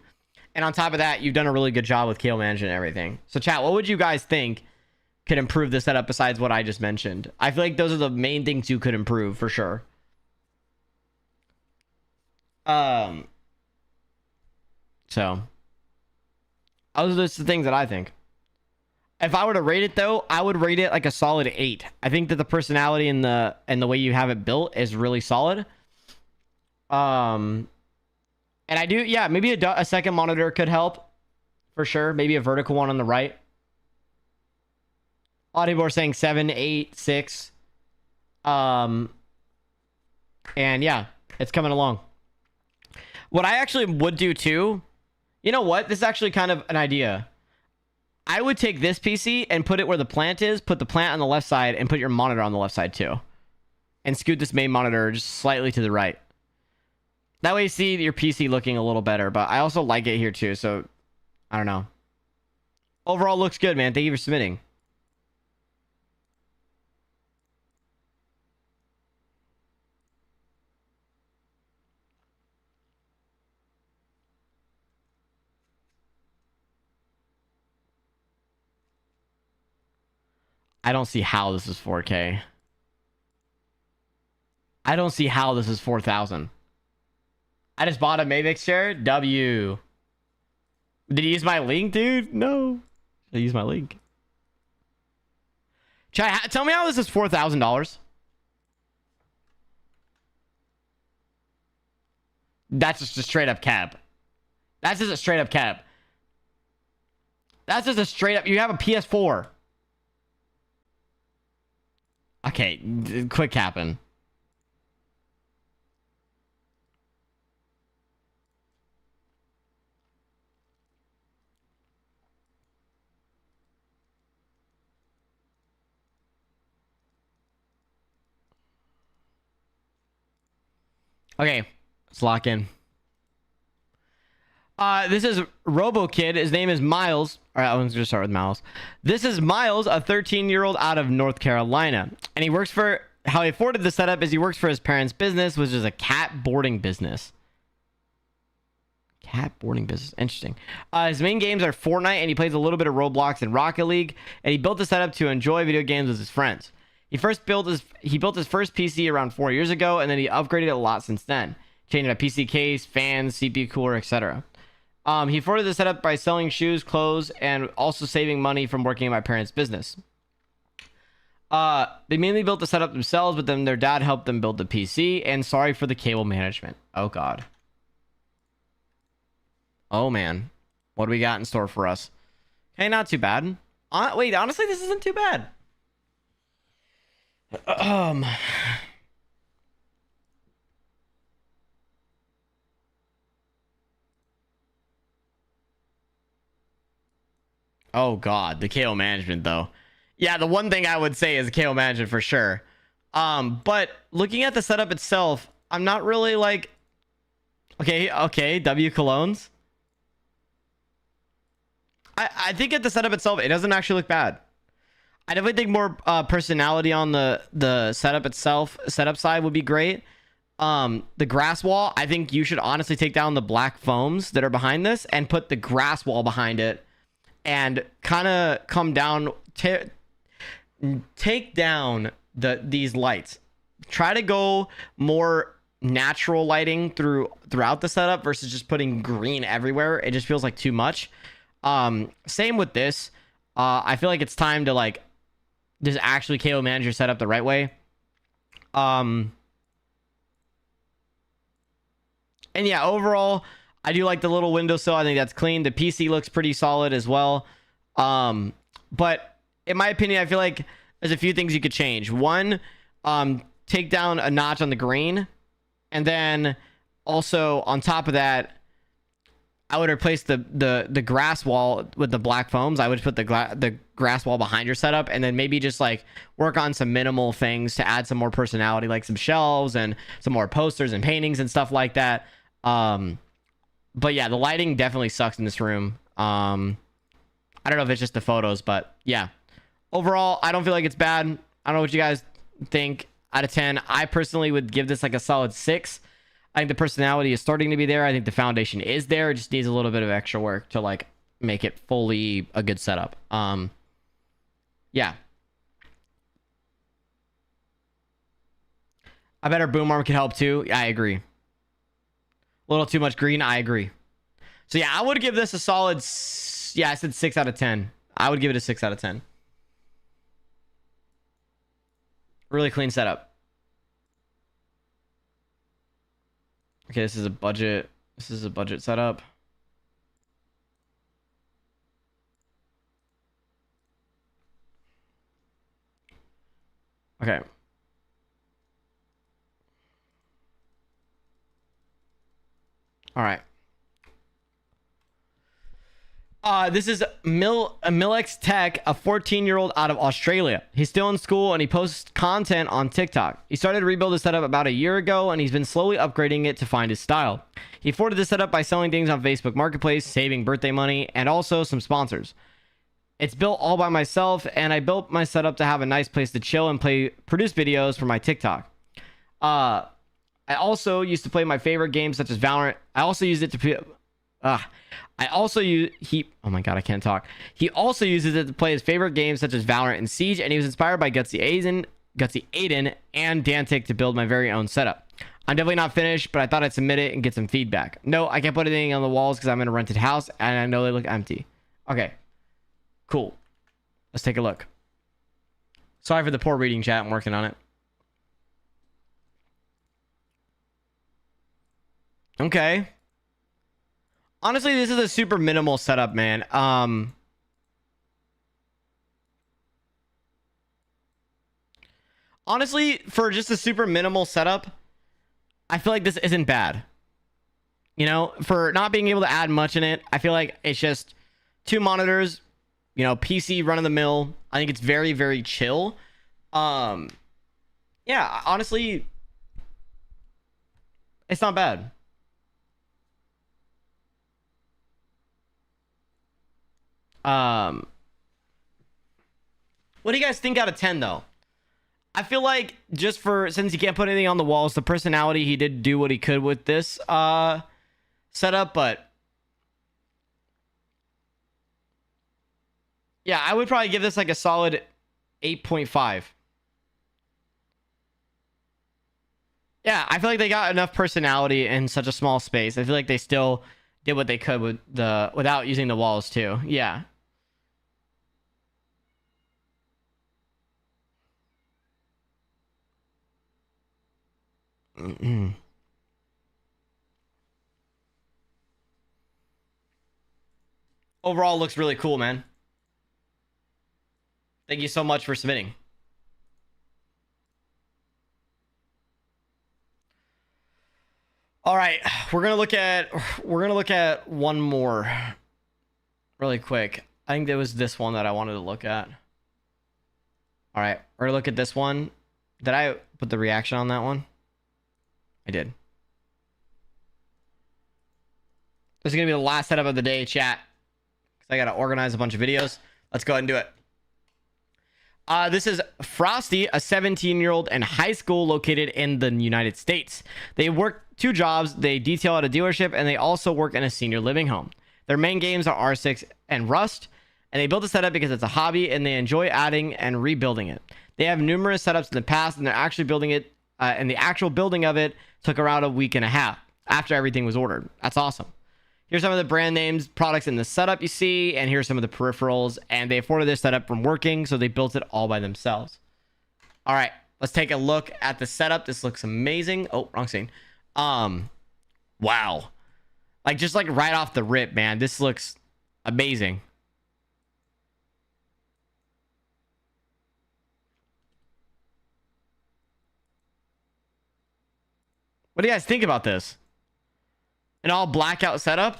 And on top of that, you've done a really good job with KO Management and everything. So chat, what would you guys think could improve the setup besides what I just mentioned? I feel like those are the main things you could improve for sure. So those are just the things that I think. If I were to rate it though, I would rate it like a solid 8. I think that the personality and the way you have it built is really solid. And I do, yeah, maybe a second monitor could help for sure. Maybe a vertical one on the right. A lot of people are saying 7, 8, 6. Um, and yeah, it's coming along. What I actually would do too, you know what? This is actually kind of an idea. I would take this PC and put it where the plant is, put the plant on the left side, and put your monitor on the left side too. And scoot this main monitor just slightly to the right. That way you see your PC looking a little better, but I also like it here too, so I don't know. Overall looks good, man. Thank you for submitting. I don't see how this is 4K. I don't see how this is 4,000. I just bought a Mavix chair. W. Did you use my link, dude? No. I use my link. Chat, tell me how this is $4,000. That's just a straight up cap. That's just a straight up cap. That's just a straight up. You have a PS4. Okay, quit capping. Okay, let's lock in. This is RoboKid. His name is Miles. All right, I'm going to start with Miles. This is Miles, a 13-year-old out of North Carolina. And he works for... How he afforded the setup is he works for his parents' business, which is a cat boarding business. Cat boarding business. Interesting. His main games are Fortnite, and he plays a little bit of Roblox and Rocket League. And he built the setup to enjoy video games with his friends. He built his first PC around 4 years ago, and then he upgraded it a lot since then. Changing a PC case, fans, CPU cooler, etc. He afforded the setup by selling shoes, clothes, and also saving money from working in my parents' business. They mainly built the setup themselves, but then their dad helped them build the PC. And sorry for the cable management. Oh, God. Oh, man. What do we got in store for us? Hey, not too bad. Wait, honestly, this isn't too bad. Oh God, the KO management though. Yeah, the one thing I would say is KO management for sure. But looking at the setup itself, I'm not really like, okay, W colognes. I think at the setup itself, it doesn't actually look bad. I definitely think more personality on the setup side would be great. The grass wall, I think you should honestly take down the black foams that are behind this and put the grass wall behind it and kind of come down, take down these lights. Try to go more natural lighting throughout the setup versus just putting green everywhere. It just feels like too much. Same with this. I feel like it's time to like just actually KO manage your setup the right way. And yeah, overall, I do like the little windowsill. I think that's clean. The PC looks pretty solid as well. But in my opinion, I feel like there's a few things you could change. One, take down a notch on the green. And then also on top of that, I would replace the grass wall with the black foams. I would put the grass wall behind your setup, and then maybe just like work on some minimal things to add some more personality, like some shelves and some more posters and paintings and stuff like that. But yeah, the lighting definitely sucks in this room. I don't know if it's just the photos, but yeah. Overall, I don't feel like it's bad. I don't know what you guys think. Out of 10, I personally would give this like a solid 6. I think the personality is starting to be there. I think the foundation is there. It just needs a little bit of extra work to like make it fully a good setup. Yeah. I bet our boom arm could help too. I agree. A little too much green. I agree. So yeah, I would give this a solid. Yeah, I said 6 out of 10. I would give it a 6 out of 10. Really clean setup. Okay, this is a budget. This is a budget setup. Okay. All right. This is Milex Tech, a 14-year-old out of Australia. He's still in school and he posts content on TikTok. He started to rebuild his setup about a year ago and he's been slowly upgrading it to find his style. He afforded this setup by selling things on Facebook Marketplace, saving birthday money, and also some sponsors. It's built all by myself, and I built my setup to have a nice place to chill and produce videos for my TikTok. I also used to play my favorite games such as Valorant. I also used it to oh my god, I can't talk. He also uses it to play his favorite games such as Valorant and Siege, and he was inspired by GutzyAiden and Dantic to build my very own setup. I'm definitely not finished, but I thought I'd submit it and get some feedback. No, I can't put anything on the walls because I'm in a rented house and I know they look empty. Okay, cool. Let's take a look. Sorry for the poor reading, chat. I'm working on it. Okay. Honestly, this is a super minimal setup, man. Honestly, for just a super minimal setup, I feel like this isn't bad. You know, for not being able to add much in it, I feel like it's just 2 monitors, you know, PC run of the mill. I think it's very, very chill. Yeah, honestly, it's not bad. What do you guys think out of 10 though? I feel like just since he can't put anything on the walls, the personality, he did do what he could with this setup, but yeah, I would probably give this like a solid 8.5. Yeah, I feel like they got enough personality in such a small space. I feel like they still did what they could without using the walls too. Yeah. Overall, looks really cool, man. Thank you so much for submitting. All right, we're gonna look at one more really quick. I think there was this one that I wanted to look at. All right, we're gonna look at this one. Did I put the reaction on that one? I did. This is gonna be the last setup of the day, chat. Because I gotta organize a bunch of videos. Let's go ahead and do it. This is Frosty, a 17-year-old in high school located in the United States. They work 2 jobs. They detail at a dealership, and they also work in a senior living home. Their main games are R6 and Rust, and they built a setup because it's a hobby, and they enjoy adding and rebuilding it. They have numerous setups in the past, and they're actually building it, and the actual building of it took around a week and a half after everything was ordered. That's awesome. Here's some of the brand names, products in the setup you see, and here's some of the peripherals, and they afforded this setup from working, so they built it all by themselves. All right, let's take a look at the setup. This looks amazing. Oh, wrong scene. Wow. Like, just like right off the rip, man, this looks amazing. What do you guys think about this? An all blackout setup.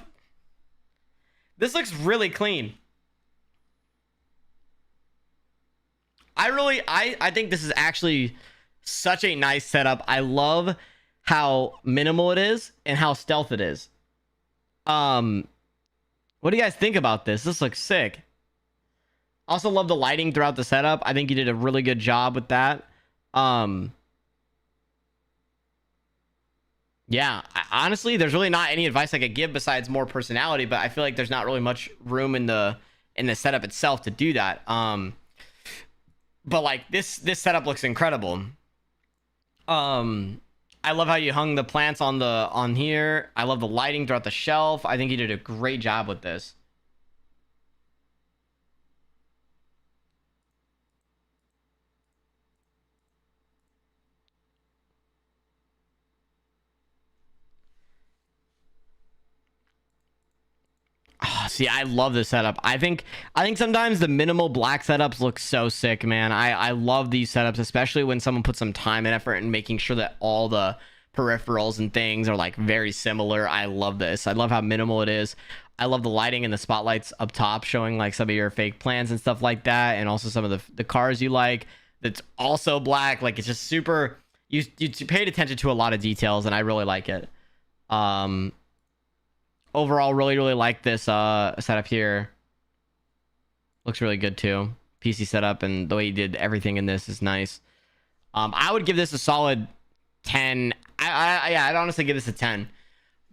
This looks really clean. I think this is actually such a nice setup. I love how minimal it is and how stealth it is. What do you guys think about this? This looks sick. Also love the lighting throughout the setup. I think you did a really good job with that. Yeah, honestly, there's really not any advice I could give besides more personality, but I feel like there's not really much room in the setup itself to do that. But like this setup looks incredible. I love how you hung the plants on here. I love the lighting throughout the shelf. I think you did a great job with this. See, I love this setup. I think sometimes the minimal black setups look so sick, man. I love these setups, especially when someone puts some time and effort in making sure that all the peripherals and things are like very similar. I love this. I love how minimal it is. I love the lighting and the spotlights up top showing like some of your fake plans and stuff like that, and also some of the cars you like that's also black. Like, it's just super, you paid attention to a lot of details, and I really like it. Overall, really like this setup here. Looks really good too. PC setup and the way you did everything in this is nice. I would give this a solid 10. Yeah, I'd honestly give this a 10.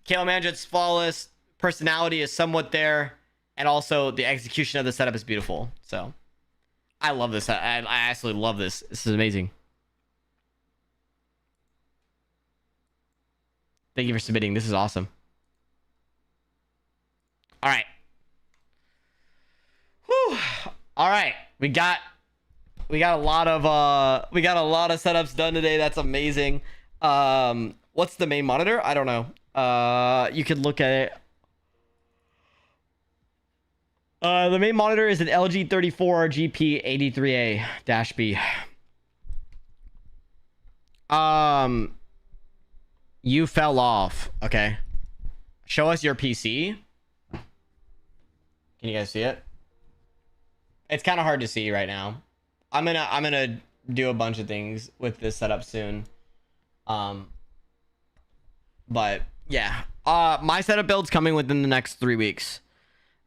Kale Manjit's flawless. Personality is somewhat there, and also the execution of the setup is beautiful. So I love this. I absolutely love this. This is amazing. Thank you for submitting. This is awesome. All right. Whew. All right. We got a lot of setups done today. That's amazing. What's the main monitor? I don't know. You could look at it. The main monitor is an LG 34 GP 83A-B. You fell off. Okay. Show us your PC. Can you guys see it? It's kind of hard to see right now. I'm gonna do a bunch of things with this setup soon. But yeah. My setup build's coming within the next 3 weeks.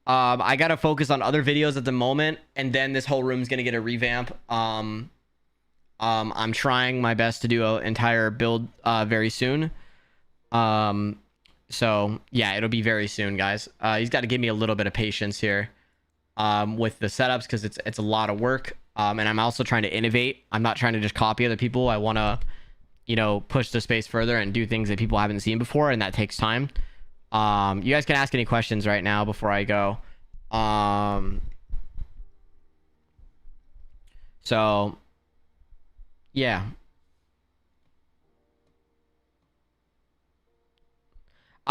I gotta focus on other videos at the moment, and then this whole room's gonna get a revamp. I'm trying my best to do an entire build very soon. So yeah, it'll be very soon, guys. He's got to give me a little bit of patience here with the setups, because it's a lot of work. And I'm also trying to innovate. I'm not trying to just copy other people. I want to, you know, push the space further and do things that people haven't seen before, and that takes time. You guys can ask any questions right now before I go. So yeah.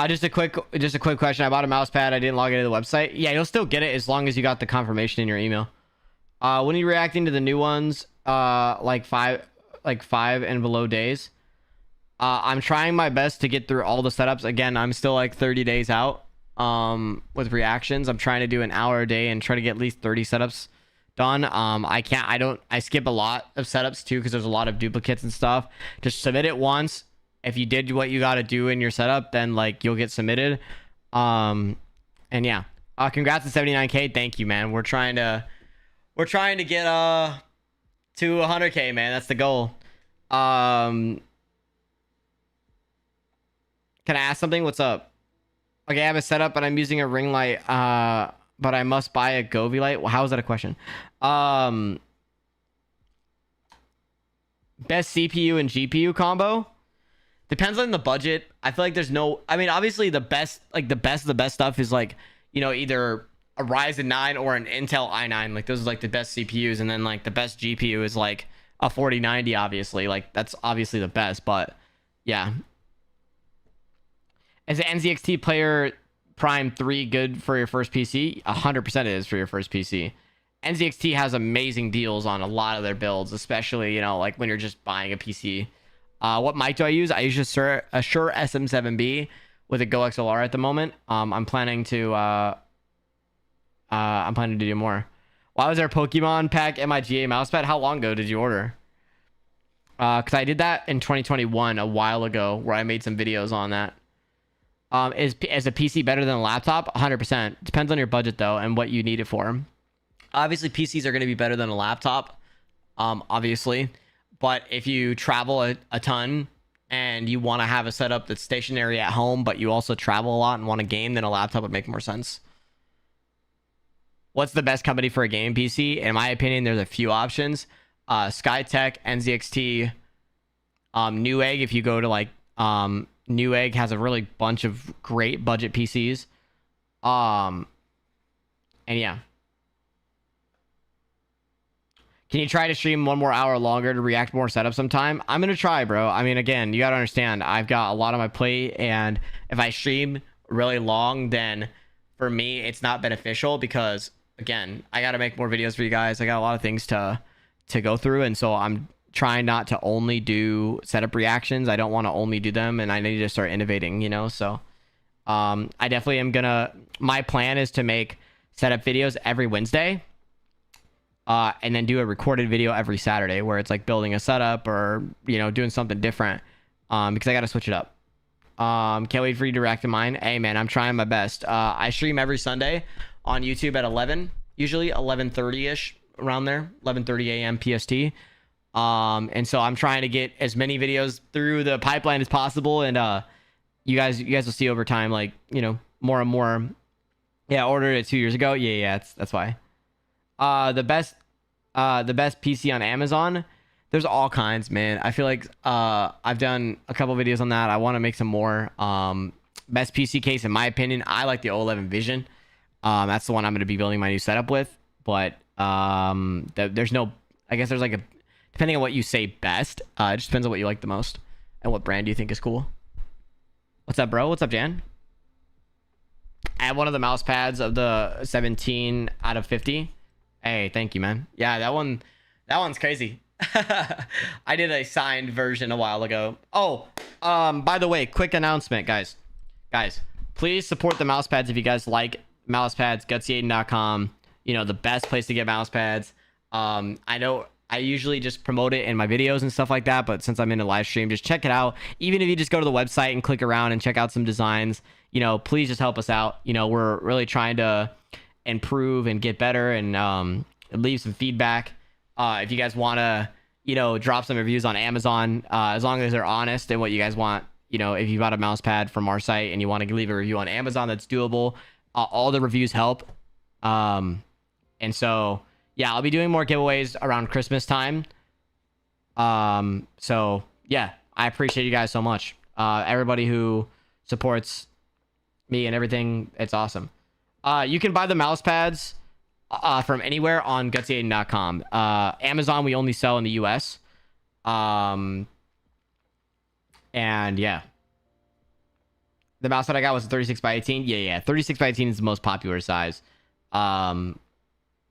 Just a quick question. I bought a mouse pad. I didn't log into the website. Yeah, you'll still get it as long as you got the confirmation in your email. When are you reacting to the new ones? Like five and below days. I'm trying my best to get through all the setups. Again, I'm still like 30 days out with reactions. I'm trying to do an hour a day and try to get at least 30 setups done. I skip a lot of setups too, because there's a lot of duplicates and stuff. Just submit it once. If you did what you got to do in your setup, then like you'll get submitted. And yeah, congrats on 79K. Thank you, man. We're trying to get to 100K, man. That's the goal. Can I ask something? What's up? Okay, I have a setup, but I'm using a ring light. But I must buy a Govee light. Well, how is that a question? Best CPU and GPU combo? Depends on the budget. I feel like there's no, I mean, obviously the best of the best stuff is like, you know, either a Ryzen 9 or an Intel i9. Like those are like the best CPUs. And then like the best GPU is like a 4090, obviously. Like that's obviously the best, but yeah. Is an NZXT Player Prime 3 good for your first PC? 100% it is for your first PC. NZXT has amazing deals on a lot of their builds, especially, you know, like when you're just buying a PC. What mic do I use? I use a Shure SM7B with a Go XLR at the moment. I'm planning to do more. Why was there a Pokemon pack MIGA mousepad? How long ago did you order? Because I did that in 2021, a while ago, where I made some videos on that. Is a PC better than a laptop? 100%. Depends on your budget though, and what you need it for. Obviously, PCs are going to be better than a laptop. Obviously. But if you travel a ton and you want to have a setup that's stationary at home, but you also travel a lot and want a game, then a laptop would make more sense. What's the best company for a gaming PC? In my opinion, there's a few options. Skytech, NZXT, Newegg. If you go to like Newegg has a really bunch of great budget PCs. And yeah. Can you try to stream 1 more hour longer to react more setup sometime? I'm going to try, bro. I mean, again, you got to understand, I've got a lot on my plate, and if I stream really long, then for me, it's not beneficial because, again, I got to make more videos for you guys. I got a lot of things to go through, and so I'm trying not to only do setup reactions. I don't want to only do them, and I need to start innovating, you know? So I definitely am gonna, my plan is to make setup videos every Wednesday, and then do a recorded video every Saturday where it's like building a setup or, you know, doing something different, because I got to switch it up. Can't wait for you to react to mine. Hey man, I'm trying my best. I stream every Sunday on YouTube at 11, usually 11:30ish, around there, 11:30 a.m. PST. And so I'm trying to get as many videos through the pipeline as possible, and you guys will see over time, like, you know, more and more. Yeah, I ordered it 2 years ago. Yeah, that's why. The best PC on Amazon. There's all kinds, man. I feel like I've done a couple videos on that. I want to make some more. Best PC case, in my opinion, I like the O11 Vision. That's the one I'm going to be building my new setup with. But there's no, I guess there's like a, depending on what you say best, it just depends on what you like the most and what brand you think is cool. What's up, bro? What's up, Jan? I have one of the mouse pads of the 17 out of 50. Hey, thank you, man. Yeah, that one's crazy. I did a signed version a while ago. Oh, by the way, quick announcement, guys, please support the mouse pads if you guys like mouse pads. GutzyAiden.com, you know, the best place to get mouse pads. I know I usually just promote it in my videos and stuff like that, but since I'm in a live stream, just check it out. Even if you just go to the website and click around and check out some designs, you know, please just help us out. You know, we're really trying to improve and get better, and leave some feedback. If you guys want to, you know, drop some reviews on Amazon, as long as they're honest and what you guys want. You know, if you bought a mouse pad from our site and you want to leave a review on Amazon, that's doable. All the reviews help. And so, yeah, I'll be doing more giveaways around Christmas time. So yeah, I appreciate you guys so much. Everybody who supports me and everything, it's awesome. You can buy the mouse pads from anywhere on GutzyAiden.com. Amazon, we only sell in the US. And yeah, the mouse pad I got was 36 by 18. Yeah, 36 by 18 is the most popular size.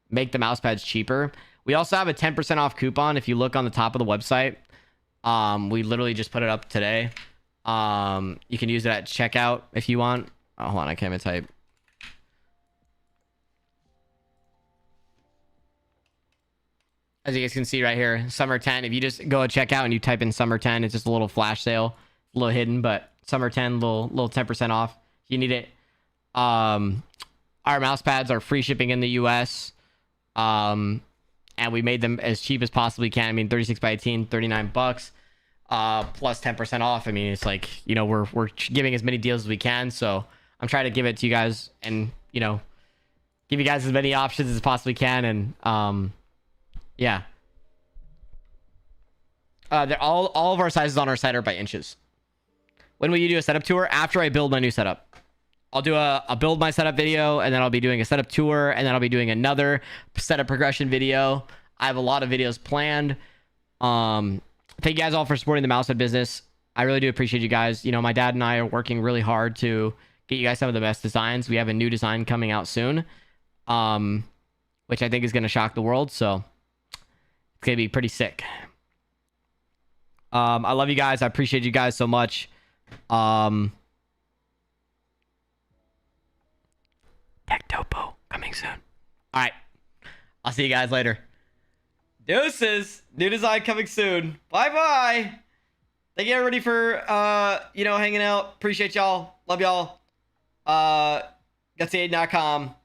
Make the mouse pads cheaper. We also have a 10% off coupon if you look on the top of the website. We literally just put it up today. You can use it at checkout if you want. Oh, hold on, I can't even type. As you guys can see right here, summer 10. If you just go to checkout and you type in summer 10, it's just a little flash sale, a little hidden, but summer 10, little 10% off. You need it. Our mouse pads are free shipping in the US. And we made them as cheap as possibly can. I mean, 36 by 18, 39 bucks, plus 10% off. I mean, it's like, you know, we're giving as many deals as we can. So I'm trying to give it to you guys and, you know, give you guys as many options as possibly can. And, yeah. All of our sizes on our site are by inches. When will you do a setup tour? After I build my new setup. I'll do a build my setup video, and then I'll be doing a setup tour, and then I'll be doing another setup progression video. I have a lot of videos planned. Thank you guys all for supporting the mouse pad business. I really do appreciate you guys. You know, my dad and I are working really hard to get you guys some of the best designs. We have a new design coming out soon, which I think is going to shock the world. So it's going to be pretty sick. I love you guys. I appreciate you guys so much. Tech Topo coming soon. All right. I'll see you guys later. Deuces. New design coming soon. Bye-bye. Thank you everybody for, you know, hanging out. Appreciate y'all. Love y'all. GutzyAiden.com.